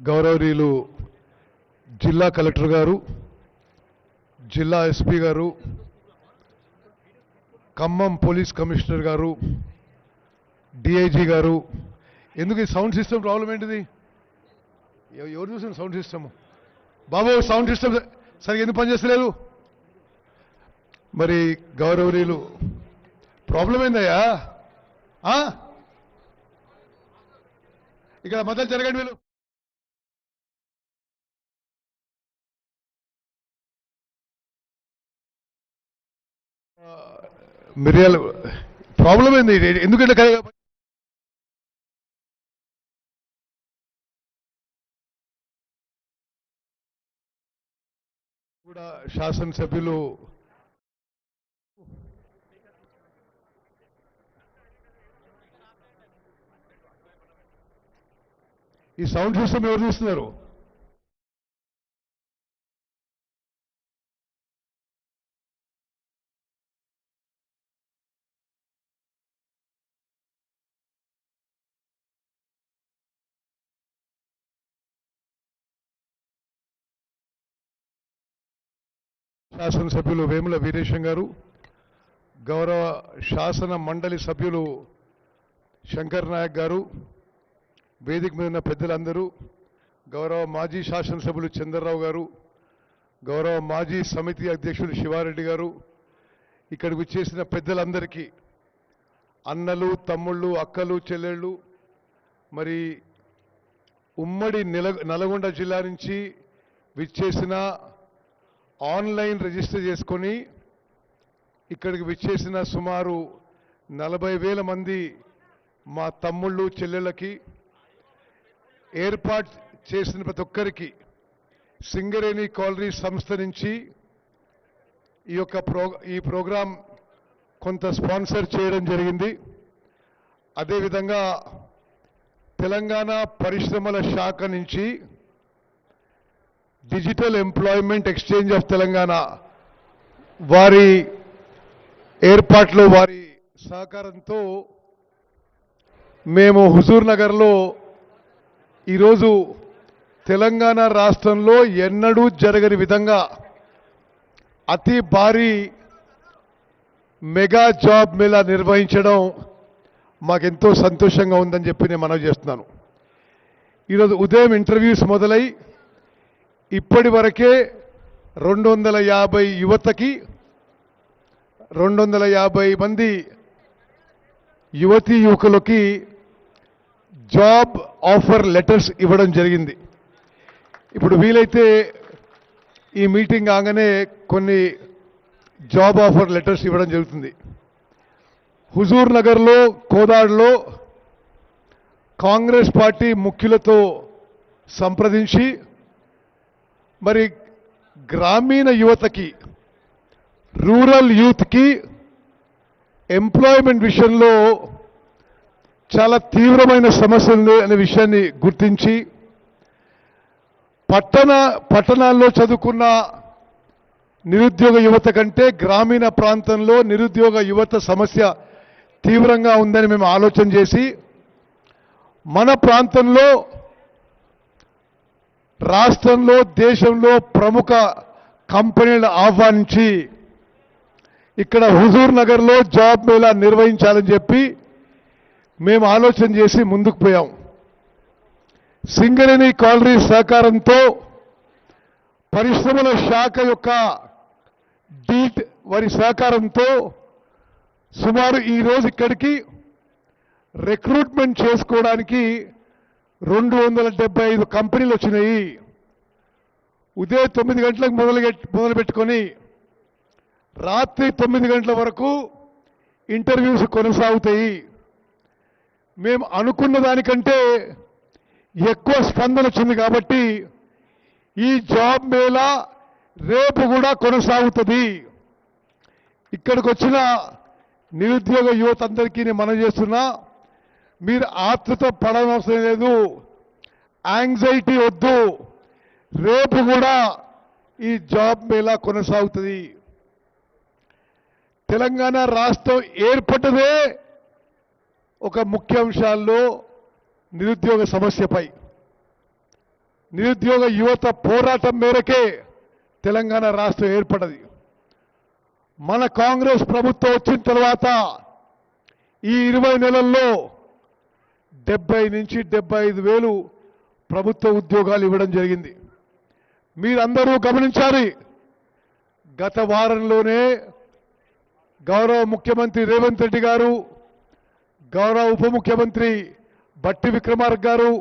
గౌరవనీయులు జిల్లా కలెక్టర్ గారు, జిల్లా ఎస్పీ గారు, ఖమ్మం పోలీస్ కమిషనర్ గారు, డిఐజీ గారు. ఎందుకు ఈ సౌండ్ సిస్టమ్ ప్రాబ్లం ఏంటిది? ఎవరు చూసిన సౌండ్ సిస్టమ్? బాబు సౌండ్ సిస్టమ్ సరిగ్గా ఎందుకు పనిచేస్తలేదు? మరి గౌరవనీయులు ప్రాబ్లం ఏందయ్యా? ఇక్కడ మధ్యలో జరగండి వీళ్ళు. మిరియాలు ప్రాబ్లం ఏంది? ఎందుకంటే కూడా శాసనసభ్యులు ఈ సౌండ్ సిస్టమ్ ఎవరు చూస్తున్నారు? శాసనసభ్యులు వేముల వీరేశం గారు, గౌరవ శాసన మండలి సభ్యులు శంకర్ నాయక్ గారు, వేదిక మీద ఉన్న పెద్దలందరూ, గౌరవ మాజీ శాసనసభ్యులు చంద్రరావు గారు, గౌరవ మాజీ సమితి అధ్యక్షులు శివారెడ్డి గారు, ఇక్కడికి వచ్చేసిన పెద్దలందరికీ, అన్నలు, తమ్ముళ్ళు, అక్కలు, చెల్లెళ్ళు, మరి ఉమ్మడి నల్గొండ జిల్లా నుంచి విచ్చేసిన, ఆన్లైన్ రిజిస్టర్ చేసుకొని ఇక్కడికి విచ్చేసిన సుమారు 40,000 మంది మా తమ్ముళ్ళు, చెల్లెళ్ళకి, ఏర్పాటు చేసిన ప్రతి ఒక్కరికి సింగరేణి కాలనీ సంస్థ నుంచి ఈ ప్రోగ్రాం కొంత స్పాన్సర్ చేయడం జరిగింది. అదేవిధంగా తెలంగాణ పరిశ్రమల శాఖ నుంచి digital employment exchange of Telangana వారి ఏర్పాట్లో, వారి సహకారంతో మేము హుజూర్ నగర్లో ఈరోజు తెలంగాణ రాష్ట్రంలో ఎన్నడూ జరగని విధంగా అతి భారీ మెగా జాబ్ మేళా నిర్వహించడం మాకెంతో సంతోషంగా ఉందని చెప్పి నేను మనవి చేస్తున్నాను. ఈరోజు ఉదయం ఇంటర్వ్యూస్ మొదలై ఇప్పటి వరకే 250 యువతకి 250 మంది యువతీ యువకులకి జాబ్ ఆఫర్ లెటర్స్ ఇవ్వడం జరిగింది. ఇప్పుడు వీలైతే ఈ మీటింగ్ కాగానే కొన్ని జాబ్ ఆఫర్ లెటర్స్ ఇవ్వడం జరుగుతుంది. హుజూర్ నగర్లో, కోదాడలో కాంగ్రెస్ పార్టీ ముఖ్యులతో సంప్రదించి మరి గ్రామీణ యువతకి, రూరల్ యూత్కి ఎంప్లాయ్మెంట్ విషయంలో చాలా తీవ్రమైన సమస్యలు అనే విషయాన్ని గుర్తించి పట్టణాల్లో చదువుకున్న నిరుద్యోగ యువత కంటే గ్రామీణ ప్రాంతంలో నిరుద్యోగ యువత సమస్య తీవ్రంగా ఉందని మేము ఆలోచన చేసి మన ప్రాంతంలో, రాష్ట్రంలో, దేశంలో ప్రముఖ కంపెనీలను ఆహ్వానించి ఇక్కడ హుజూర్ నగర్లో జాబ్ మేళా నిర్వహించాలని చెప్పి మేము ఆలోచన చేసి ముందుకు పోయాం. సింగరేణి కాలనీ సహకారంతో పరిశ్రమల శాఖ యొక్క డీట్ వారి సహకారంతో సుమారు ఈరోజు ఇక్కడికి రిక్రూట్మెంట్ చేసుకోవడానికి 275 కంపెనీలు వచ్చినాయి. ఉదయం 9 గంటలకు మొదలుపెట్టుకొని రాత్రి 9 గంటల వరకు ఇంటర్వ్యూస్ కొనసాగుతాయి. మేము అనుకున్న దానికంటే ఎక్కువ స్పందన వచ్చింది కాబట్టి ఈ జాబ్ మేళా రేపు కూడా కొనసాగుతుంది. ఇక్కడికి వచ్చిన నిరుద్యోగ యువత అందరికీ నేను మనవి చేస్తున్నా, మీరు ఆతృత పడనవసరం లేదు, యాంగ్జైటీ వద్దు. రేపు కూడా ఈ జాబ్ మేళా కొనసాగుతుంది. తెలంగాణ రాష్ట్రం ఏర్పడ్డదే ఒక ముఖ్య అంశాల్లో నిరుద్యోగ సమస్యపై. నిరుద్యోగ యువత పోరాటం మేరకే తెలంగాణ రాష్ట్రం ఏర్పడది. మన కాంగ్రెస్ ప్రభుత్వం వచ్చిన తర్వాత ఈ 20 నెలల్లో 70 నుంచి 75 వేలు ప్రభుత్వ ఉద్యోగాలు ఇవ్వడం జరిగింది. మీరందరూ గమనించాలి. గత వారంలోనే గౌరవ ముఖ్యమంత్రి రేవంత్ రెడ్డి గారు, గౌరవ ఉప ముఖ్యమంత్రి బట్టి విక్రమార్క గారు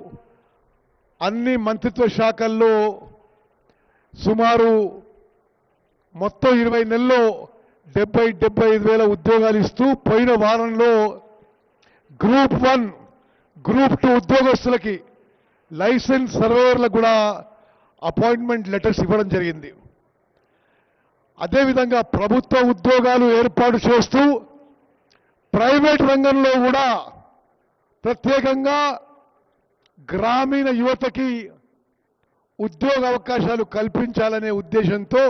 అన్ని మంత్రిత్వ శాఖల్లో సుమారు మొత్తం 20 నెలల్లో 70-75 వేల ఉద్యోగాలు ఇస్తూ పోయిన వారంలో గ్రూప్ 1, గ్రూప్ 2 ఉద్యోగస్తులకి లైసెన్స్ సర్వేయర్లకు కూడా అపాయింట్మెంట్ లెటర్స్ ఇవ్వడం జరిగింది. అదేవిధంగా ప్రభుత్వ ఉద్యోగాలు ఏర్పాటు చేస్తూ ప్రైవేట్ రంగంలో కూడా ప్రత్యేకంగా గ్రామీణ యువతకి ఉద్యోగ అవకాశాలు కల్పించాలనే ఉద్దేశంతో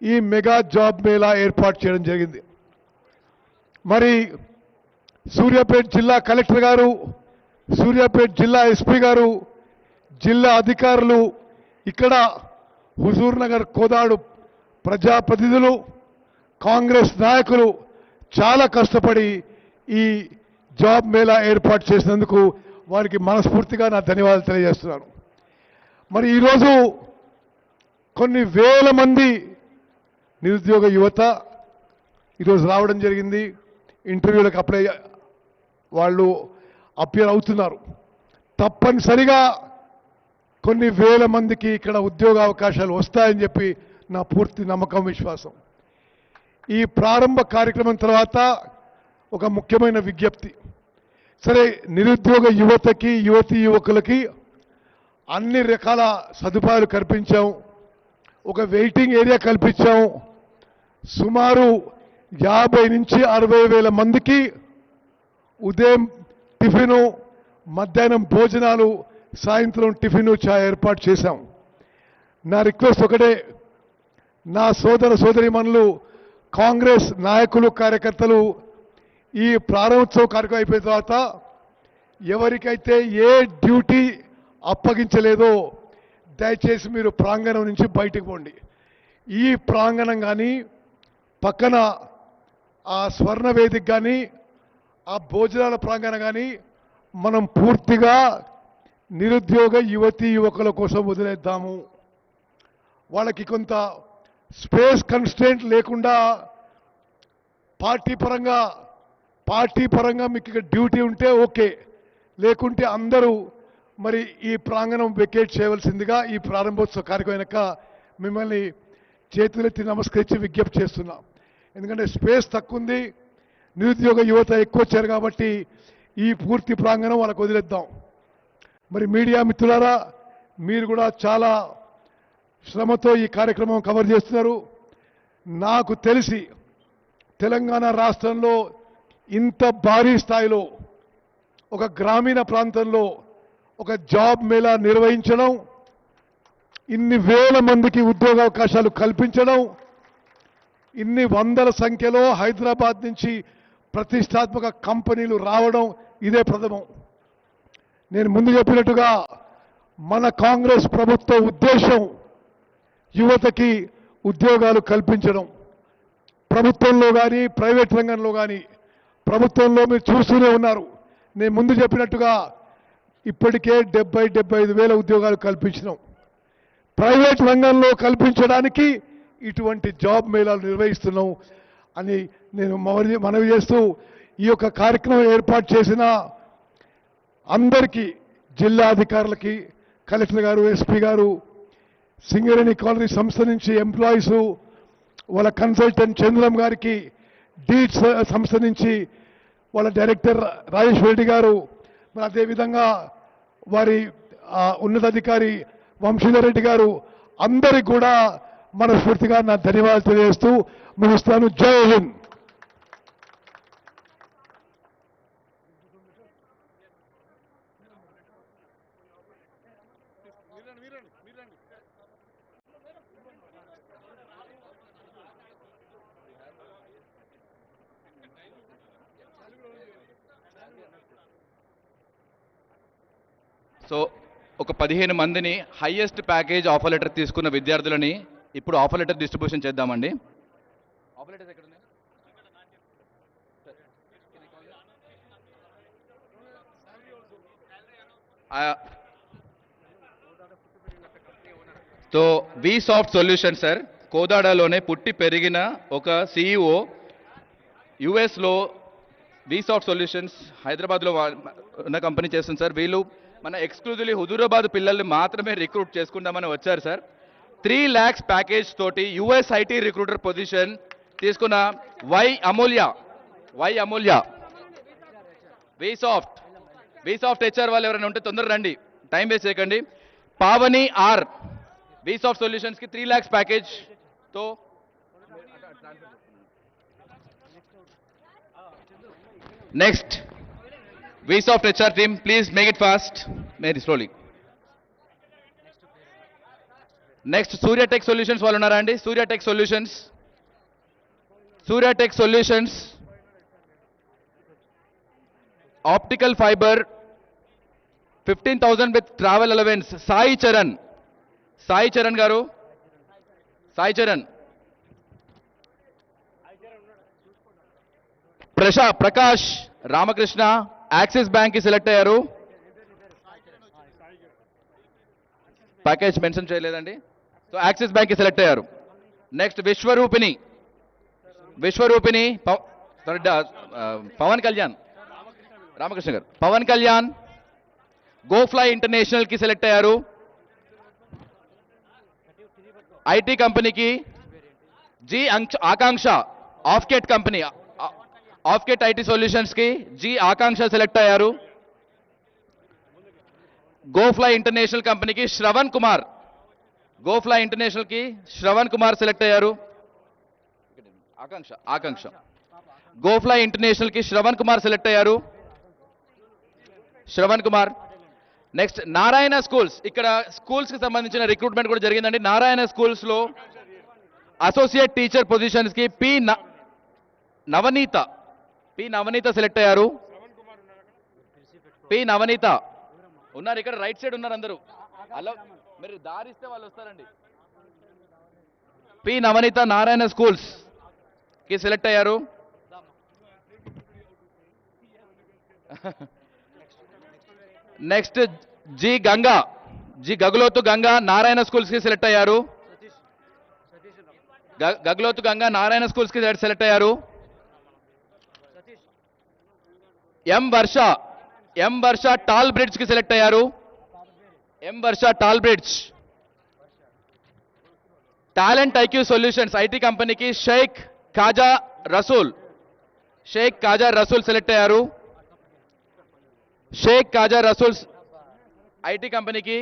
ఈ మెగా జాబ్ మేళా ఏర్పాటు చేయడం జరిగింది. మరి సూర్యాపేట జిల్లా కలెక్టర్ గారు, సూర్యాపేట జిల్లా ఎస్పీ గారు, జిల్లా అధికారులు, ఇక్కడ హుజూర్ నగర్ కోదాడు ప్రజాప్రతినిధులు, కాంగ్రెస్ నాయకులు చాలా కష్టపడి ఈ జాబ్ మేళా ఏర్పాటు చేసినందుకు వారికి మనస్ఫూర్తిగా నా ధన్యవాదాలు తెలియజేస్తున్నాను. మరి ఈరోజు కొన్ని వేల మంది నిరుద్యోగ యువత ఈరోజు రావడం జరిగింది. ఇంటర్వ్యూలకు వాళ్ళు అపియర్ అవుతున్నారు. తప్పనిసరిగా కొన్ని వేల మందికి ఇక్కడ ఉద్యోగ అవకాశాలు వస్తాయని చెప్పి నా పూర్తి నమ్మకం, విశ్వాసం. ఈ ప్రారంభ కార్యక్రమం తర్వాత ఒక ముఖ్యమైన విజ్ఞప్తి. సరే, నిరుద్యోగ యువతకి, యువతీ యువకులకి అన్ని రకాల సదుపాయాలు కల్పించాం. ఒక వెయిటింగ్ ఏరియా కల్పించాం. సుమారు 50 నుంచి 60 వేల మందికి ఉదయం టిఫిను, మధ్యాహ్నం భోజనాలు, సాయంత్రం టిఫిను, ఛాయ్ ఏర్పాటు చేశాం. నా రిక్వెస్ట్ ఒకటే, నా సోదర సోదరీమణులు, కాంగ్రెస్ నాయకులు, కార్యకర్తలు ఈ ప్రారంభోత్సవ కార్యక్రమం అయిపోయిన తర్వాత ఎవరికైతే ఏ డ్యూటీ అప్పగించలేదో దయచేసి మీరు ప్రాంగణం నుంచి బయటకు పోండి. ఈ ప్రాంగణం కానీ, పక్కన ఆ స్వర్ణ వేదిక కానీ, ఆ భోజనాల ప్రాంగణం కానీ మనం పూర్తిగా నిరుద్యోగ యువతీ యువకుల కోసం వదిలేద్దాము. వాళ్ళకి కొంత స్పేస్ కన్స్ట్రెంట్ లేకుండా పార్టీ పరంగా మీకు ఇక్కడ డ్యూటీ ఉంటే ఓకే, లేకుంటే అందరూ మరి ఈ ప్రాంగణం వెకేట్ చేయవలసిందిగా ఈ ప్రారంభోత్సవ కార్యక్రమం మిమ్మల్ని చేతులెత్తి నమస్కరించి విజ్ఞప్తి చేస్తున్నాం. ఎందుకంటే స్పేస్ తక్కువ ఉంది, నిరుద్యోగ యువత ఎక్కువ వచ్చారు కాబట్టి ఈ పూర్తి ప్రాంగణం వాళ్ళకు వదిలేద్దాం. మరి మీడియా మిత్రులారా, మీరు కూడా చాలా శ్రమతో ఈ కార్యక్రమం కవర్ చేస్తున్నారు. నాకు తెలిసి తెలంగాణ రాష్ట్రంలో ఇంత భారీ స్థాయిలో ఒక గ్రామీణ ప్రాంతంలో ఒక జాబ్ మేళా నిర్వహించడం, ఇన్ని వేల మందికి ఉద్యోగ అవకాశాలు కల్పించడం, ఇన్ని వందల సంఖ్యలో హైదరాబాద్ నుంచి ప్రతిష్టాత్మక కంపెనీలు రావడం ఇదే ప్రథమం. నేను ముందు చెప్పినట్టుగా మన కాంగ్రెస్ ప్రభుత్వ ఉద్దేశం యువతకి ఉద్యోగాలు కల్పించడం. ప్రభుత్వంలో కానీ, ప్రైవేట్ రంగంలో కానీ, ప్రభుత్వంలో మీరు చూస్తూనే ఉన్నారు. నేను ముందు చెప్పినట్టుగా ఇప్పటికే 70-75 వేల ఉద్యోగాలు కల్పించినాం. ప్రైవేట్ రంగంలో కల్పించడానికి ఇటువంటి జాబ్ మేళాలు నిర్వహిస్తున్నాం అని నేను మనవి చేస్తూ, ఈ యొక్క కార్యక్రమం ఏర్పాటు చేసిన అందరికీ, జిల్లా అధికారులకి, కలెక్టర్ గారు, ఎస్పీ గారు, సింగరేణి కాలనీ సంస్థ నుంచి ఎంప్లాయీస్, వాళ్ళ కన్సల్టెంట్ చంద్రం గారికి, డీట్ సంస్థ నుంచి వాళ్ళ డైరెక్టర్ రాజేశ్వర రెడ్డి గారు, మరి అదేవిధంగా వారి ఉన్నతాధికారి వంశీధర్ రెడ్డి గారు, అందరికి కూడా మనస్ఫూర్తిగా నా ధన్యవాదాలు తెలియజేస్తూ ముగిస్తాను. జై హింద్. So ఒక 15 మందిని హైయెస్ట్ ప్యాకేజ్ ఆఫర్ లెటర్ తీసుకున్న విద్యార్థులని ఇప్పుడు ఆఫర్ లెటర్ డిస్ట్రిబ్యూషన్ చేద్దామండి. ఆఫర్ లెటర్స్ ఎక్కడ ఉన్నాయి? So we soft solution sir, కోదాడలోనే పుట్టి పెరిగిన ఒక సిఇఓ, యుఎస్లో వి సాఫ్ట్ సొల్యూషన్స్ హైదరాబాద్లో ఉన్న కంపెనీ చేస్తుంది సార్. వీళ్ళు మన ఎక్స్క్లూజివ్లీ హుజూరాబాద్ పిల్లల్ని మాత్రమే రిక్రూట్ చేసుకుందామని వచ్చారు సార్. 3 lakhs ప్యాకేజ్ తోటి యుఎస్ ఐటీ రిక్రూటర్ పొజిషన్ తీసుకున్న Y Amulya V soft HR వాళ్ళు ఎవరైనా ఉంటే తొందరగా రండి, టైం వేస్ట్ చేయకండి. Pavani R, V soft solutions కి 3 lakhs ప్యాకేజ్ తో. Next V soft HR team, please make it fast, make it slowly. Next Suryatech solutions వాళ్ళు ఉన్నారా అండి? Suryatech solutions optical fibre 15,000 with travel allowance. Sai Charan గారు, ప్రకాష్ రామకృష్ణ యాక్సిస్ బ్యాంక్ కి సెలెక్ట్ అయ్యారు. Package mention చేయలేదండి. So Axis Bank కి సెలెక్ట్ అయ్యారు. నెక్స్ట్ విశ్వరూపిణి పవన్ కళ్యాణ్, రామకృష్ణ గారు, పవన్ కళ్యాణ్ గోఫ్లై ఇంటర్నేషనల్ కి సెలెక్ట్ అయ్యారు. ఐటీ కంపెనీకి జి ఆకాంక్ష, ఆఫ్కేట్ కంపెనీ, ఆఫ్కేట్ ఐటీ సొల్యూషన్స్ కి జి ఆకాంక్ష సెలెక్ట్ అయ్యారు. గోఫ్లై ఇంటర్నేషనల్ కంపెనీకి శ్రవణ్ కుమార్ సెలెక్ట్ అయ్యారు. ఆకాంక్ష గోఫ్లై ఇంటర్నేషనల్ కి శ్రవణ్ కుమార్ సెలెక్ట్ అయ్యారు. నెక్స్ట్ నారాయణ స్కూల్స్, ఇక్కడ స్కూల్స్ కి సంబంధించిన రిక్రూట్మెంట్ కూడా జరిగిందండి. నారాయణ స్కూల్స్ లో అసోసియేట్ టీచర్ పొజిషన్స్ కి పి నవనీత సెలెక్ట్ అయ్యారు. పి నవనీత ఉన్నారు ఇక్కడ, రైట్ సైడ్ ఉన్నారు అందరూ. అలా మీరు దారిస్తే వాళ్ళు వస్తారండి. పి నవనీత నారాయణ స్కూల్స్ కి సెలెక్ట్ అయ్యారు. Next G Gugulothu Ganga Narayana schools కి సెలెక్ట్ అయ్యారు. గగులోతు గంగా నారాయణ స్కూల్స్ కి సెలెక్ట్ అయ్యారు. ఎం వర్ష టాల్ బ్రిడ్జ్ కి సెలెక్ట్ అయ్యారు. టాలెంట్ ఐక్యూ సొల్యూషన్స్ ఐటీ కంపెనీకి షేక్ ఖాజా రసూల్ సెలెక్ట్ అయ్యారు. షేక్ ఖాజా రసూల్ ఐటీ కంపెనీకి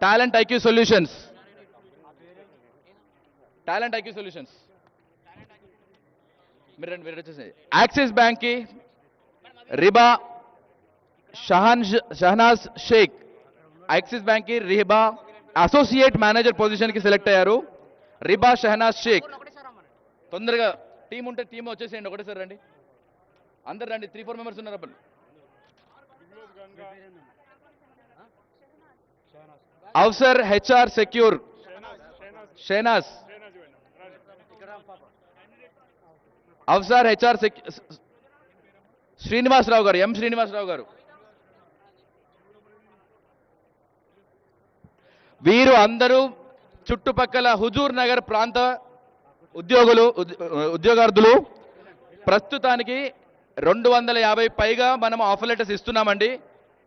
టాలెంట్ ఐక్యూ సొల్యూషన్స్ మీరు వచ్చేసి యాక్సిస్ బ్యాంక్ కి రిబా షహనాజ్ షేక్, యాక్సిస్ బ్యాంక్ కి రిబా అసోసియేట్ మేనేజర్ పొజిషన్ కి సెలెక్ట్ అయ్యారు. రిబా షహనాజ్ షేక్. తొందరగా టీం ఉంటే టీం వచ్చేసేయండి, ఒకటేసారి రండి, అందరు రండి. 3-4 మెంబర్స్ ఉన్నారు. అప్పుడు Avasar HR secure Shenaz, Avasar HR Srinivasarao గారు, ఎం శ్రీనివాసరావు గారు. వీరు అందరూ చుట్టుపక్కల హుజూర్ నగర్ ప్రాంత ఉద్యోగార్థులు. ప్రస్తుతానికి 250 పైగా మనం ఆఫర్ లెటర్స్ ఇస్తున్నామండి.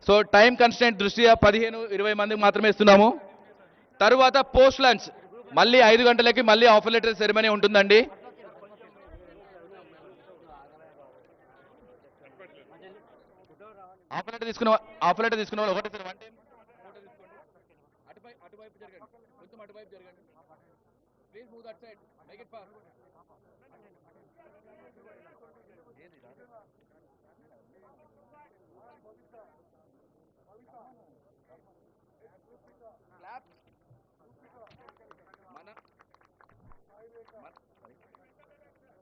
సో టైం కన్స్టెంట్ దృష్ట్యా 15-20 మందికి మాత్రమే ఇస్తున్నాము. తరువాత పోస్ట్ లంచ్ మళ్ళీ 5 గంటలకి మళ్ళీ ఆఫర్ లెటర్ సెరమనీ ఉంటుందండి. ఆఫర్ లెటర్ తీసుకున్న వాళ్ళు ఒకటేసారి వన్ టైం ఫోటో తీసుకోండి. అటువైపు జరగండి, కొంచెం అటువైపు జరగండి. Please move that side, make it fast.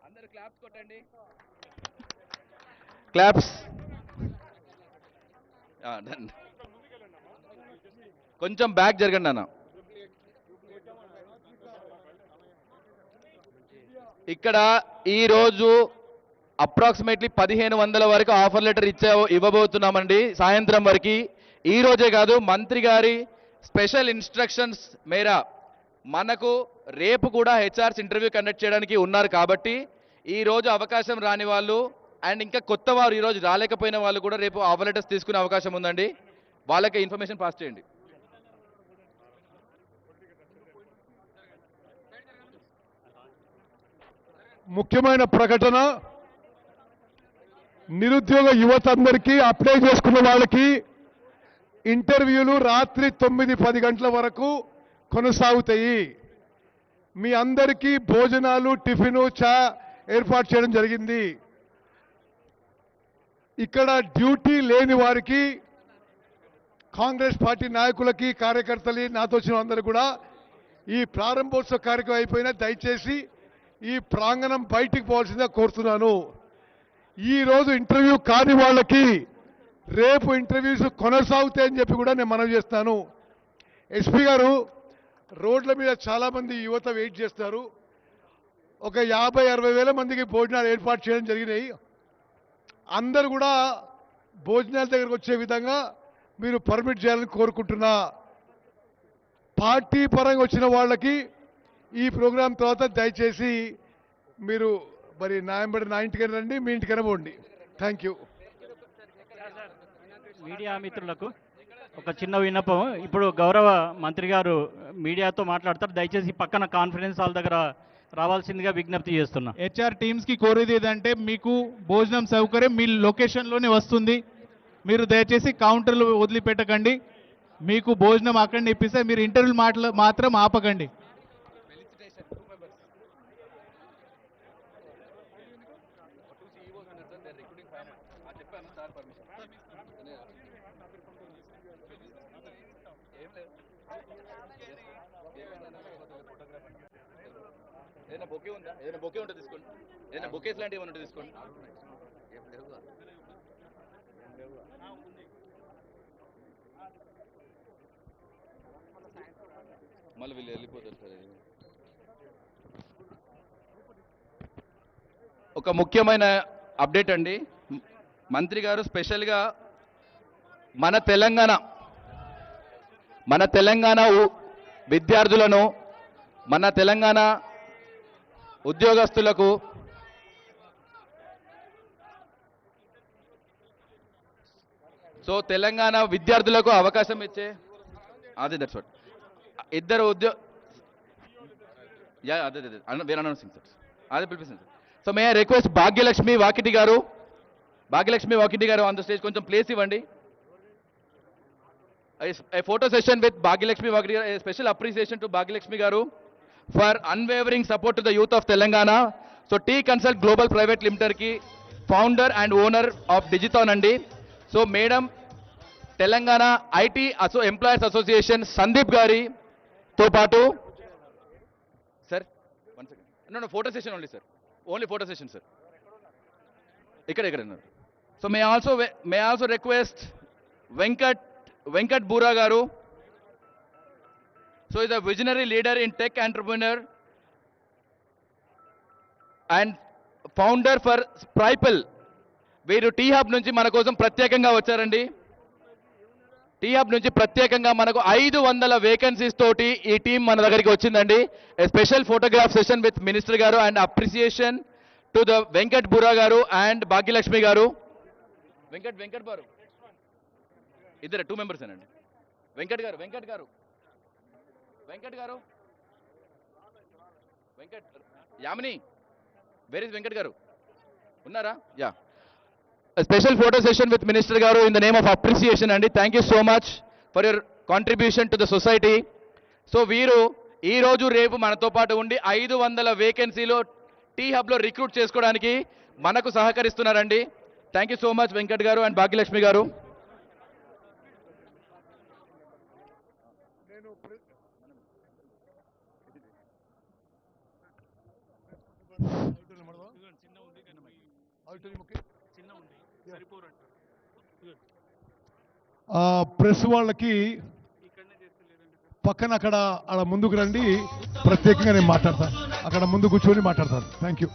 అందరు క్లాప్స్ కొట్టండి. క్లాప్స్. కొంచెం బ్యాక్ జరగండి అన్న. ఇక్కడ ఈరోజు అప్రాక్సిమేట్లీ 1500 వరకు ఆఫర్ లెటర్ ఇవ్వబోతున్నామండి సాయంత్రం వరకు. ఈ రోజే కాదు, మంత్రి గారి స్పెషల్ ఇన్స్ట్రక్షన్స్ మేర మనకు రేపు కూడా హెచ్ఆర్స్ ఇంటర్వ్యూ కండక్ట్ చేయడానికి ఉన్నారు కాబట్టి ఈ రోజు అవకాశం రాని వాళ్ళు అండ్ ఇంకా కొత్త వారు ఈరోజు రాలేకపోయిన వాళ్ళు కూడా రేపు ఆఫర్ లెటర్స్ తీసుకునే అవకాశం ఉందండి. వాళ్ళకి ఇన్ఫర్మేషన్ పాస్ చేయండి. ముఖ్యమైన ప్రకటన, నిరుద్యోగ యువత అందరికీ అప్లై చేసుకున్న వాళ్ళకి ఇంటర్వ్యూలు రాత్రి 9-10 గంటల వరకు కొనసాగుతాయి. మీ అందరికీ భోజనాలు, టిఫిను, చా ఏర్పాటు చేయడం జరిగింది. ఇక్కడ డ్యూటీ లేని వారికి, కాంగ్రెస్ పార్టీ నాయకులకి, కార్యకర్తలు, నాతో వచ్చిన అందరూ కూడా ఈ ప్రారంభోత్సవ కార్యక్రమం అయిపోయినా దయచేసి ఈ ప్రాంగణం బయటికి పోవాల్సిందిగా కోరుతున్నాను. ఈ రోజు ఇంటర్వ్యూ కాని వాళ్ళకి రేపు ఇంటర్వ్యూస్ కొనసాగుతాయని చెప్పి కూడా నేను మనవి చేస్తాను. ఎస్పీ గారు, రోడ్ల మీద చాలా మంది యువత వెయిట్ చేస్తారు. ఒక 50-60 వేల మందికి భోజనాలు ఏర్పాటు చేయడం జరిగినాయి. అందరూ కూడా భోజనాల దగ్గరకు వచ్చే విధంగా మీరు పర్మిట్ చేయాలని కోరుకుంటున్నా. పార్టీ పరంగా వచ్చిన వాళ్ళకి ఈ ప్రోగ్రాం తర్వాత దయచేసి మీరు మరి నా ఇంటికైనా రండి, మీ ఇంటికైనా పోండి. Thank you. మీడియా మిత్రులకు ఒక చిన్న విన్నపం. ఇప్పుడు గౌరవ మంత్రి గారు మీడియాతో మాట్లాడతారు. దయచేసి పక్కన కాన్ఫరెన్స్ హాల్ దగ్గర రావాల్సిందిగా విజ్ఞప్తి చేస్తున్నా. హెచ్ఆర్ టీమ్స్కి కోరేది ఏదంటే, మీకు భోజనం సౌకర్యం మీ లొకేషన్లోనే వస్తుంది. మీరు దయచేసి కౌంటర్లు వదిలిపెట్టకండి. మీకు భోజనం అక్కడనే ఇప్పిస్తే మీరు ఇంటర్వ్యూ మాత్రం ఆపకండి. ఏదైనా బొకే ఉందా? ఏదైనా బొకే ఉంటే తీసుకోండి. ఏదైనా బొకేస్ లాంటివి ఏమైనా ఉంటే తీసుకోండి. మళ్ళీ వీళ్ళు వెళ్ళిపోతారు సార్. ఒక ముఖ్యమైన అప్డేట్ అండి. మంత్రి గారు స్పెషల్గా మన తెలంగాణ విద్యార్థులను, మన తెలంగాణ ఉద్యోగస్తులకు తెలంగాణ విద్యార్థులకు అవకాశం ఇచ్చే అదే దట్స్ వాట్ ఇద్దరు అదే వేరే అనౌన్సింగ్ సార్, అదే పిలిపిస్తుంది sir. So may I request Bhagyalakshmi Vakiti గారు ఆన్ ద స్టేజ్. కొంచెం ప్లేస్ ఇవ్వండి. A photo session with Bhagyalakshmi Vakti, a special appreciation to Bhagyalakshmi Garu for unwavering support to the youth of Telangana. So T Consult Global Private Limited ki founder and owner of Digiton andi. So Madam Telangana IT Employers Association Sandeep Gari to patu. Sir, one second. No, photo session only sir. Only photo session sir. Ikkada. So may I also request Venkat Bura Garu. So is a visionary leader in tech entrepreneur and founder for Spripal. వీరు tea hub నుంచి మన కోసం ప్రత్యేకంగా వచ్చారండి. Tea hub నుంచి ప్రత్యేకంగా మనకు 500 vacancies తోటి ఈ టీం మన దగ్గరికి వచ్చిందండి. A special photograph session with minister గారు and appreciation to the Venkat Bura గారు అండ్ భాగ్యలక్ష్మి గారు. వెంకట్ బారు ఇద్దరు 2 మెంబర్స్ అండి. వెంకట్ గారు యామిని, వేర్ ఇస్ వెంకట్ గారు? ఉన్నారా? Yeah. Special photo session with minister గారు in the name of appreciation అండి. Thank you so much for your contribution to the society. So వీరు ఈ రోజు రేపు మనతో పాటు ఉండి 500 వేకెన్సీలో టీ హబ్లో రిక్రూట్ చేసుకోవడానికి మనకు సహకరిస్తున్నారండి. Thank you so much Venkat గారు అండ్ భాగ్యలక్ష్మి గారు. ప్రెస్ వాళ్ళకి పక్కన అక్కడ ముందుకు రండి, ప్రత్యేకంగా నేను మాట్లాడతాను. అక్కడ ముందు కూర్చొని మాట్లాడతాను. Thank you.